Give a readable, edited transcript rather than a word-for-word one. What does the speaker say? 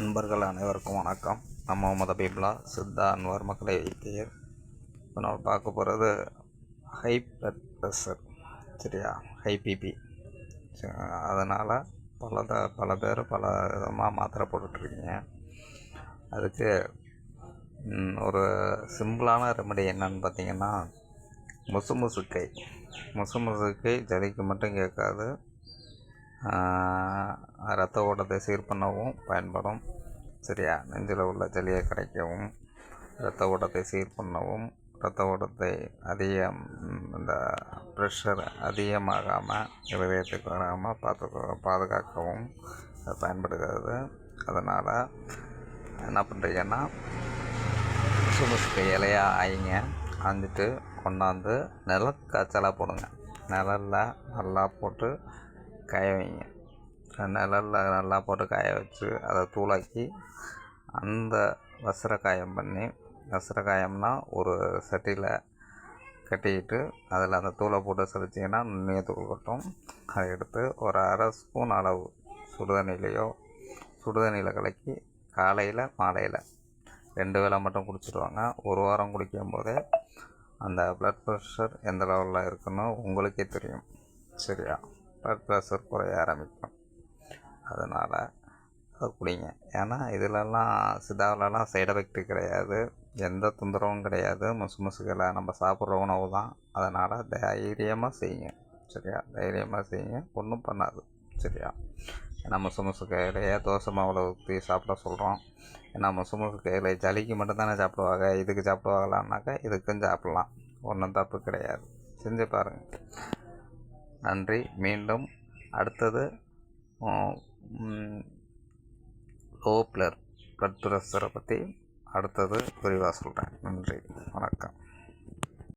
நண்பர்கள் அனைவருக்கும் வணக்கம். நான் முகமது அபீபுல்லா, சித்தா அன்வர் மக்களை வைத்தியர். இப்போ நம்ம பார்க்க போகிறது ஹை ப்ளட் ப்ரெஷர், சரியா, ஹை பிபி. அதனால் பல பேர் பல விதமாக மாத்திரை போட்டுட்ருக்கீங்க. அதுக்கு ஒரு சிம்பிளான ரெமெடி என்னன்னு பார்த்தீங்கன்னா, முசுமுசுக்கை சளிக்கு மட்டும் கேட்காது, இரத்த ஓட்டத்தை சீர் பண்ணவும் பயன்படும், சரியா. நெஞ்சில் உள்ள சளியை கரைக்கவும், இரத்த ஓட்டத்தை சீர் பண்ணவும், இரத்த ஓட்டத்தை இந்த ப்ரெஷர் அதிகமாகாமல் இருதயத்துக்கு வராமல் பாதுகாக்கவும் அது பயன்படுகிறது. அதனால் என்ன பண்ணுறீங்கன்னா, முசுமுசுக்கை இலையாக ஆயிங்க, ஆஞ்சிட்டு கொண்டாந்து காய்ச்சலாக போடுங்க. நிழலில் நல்லா போட்டு காய வைங்க. நிழலில் நல்லா போட்டு காய வச்சு அதை தூளாக்கி அந்த வசரக்காயம்னா ஒரு சட்டியில் கட்டிக்கிட்டு அதில் அந்த தூளை போட்டு சலிச்சிங்கன்னா நுண்ணிய தூள் கொட்டும். அதை எடுத்து ஒரு அரை ஸ்பூன் அளவு சுடுதண்ணியில் கலக்கி காலையில் மாலையில் 2 வேளை மட்டும் குடிச்சிடுவாங்க. ஒரு வாரம் குடிக்கும்போதே அந்த ப்ளட் ப்ரெஷர் எந்த லெவலில் இருக்குன்னு உங்களுக்கே தெரியும், சரியா. ப்ளட் ப்ரெஷர் குறைய ஆரம்பிக்கும். அதனால் அதை குடிங்க. ஏன்னா இதிலெல்லாம் சித்தாவிலலாம் சைடு எஃபெக்ட்டு கிடையாது, எந்த தொந்தரவும் கிடையாது. முசுமுசுகளை நம்ம சாப்பிட்ற உணவு தான். அதனால் தைரியமாக செய்யுங்க, சரியா. தைரியமாக செய்யுங்க, ஒன்றும் பண்ணாது, சரியா. ஏன்னா முசுமுசுக்கையிலையே தோசை மாவில் ஊற்றி சாப்பிட சொல்கிறோம். ஏன்னா முசுமுசுக்கையில சளிக்கு மட்டும்தானே சாப்பிடுவாங்க, இதுக்கு சாப்பிடுவாங்களான்னாக்கா இதுக்கும் சாப்பிட்லாம், ஒன்றும் தப்பு கிடையாது. செஞ்சு பாருங்கள். நன்றி. மீண்டும் அடுத்தது லோ ப்ளட் ப்ரெஷரை பற்றி அடுத்தது விரிவாக சொல்கிறேன். நன்றி, வணக்கம்.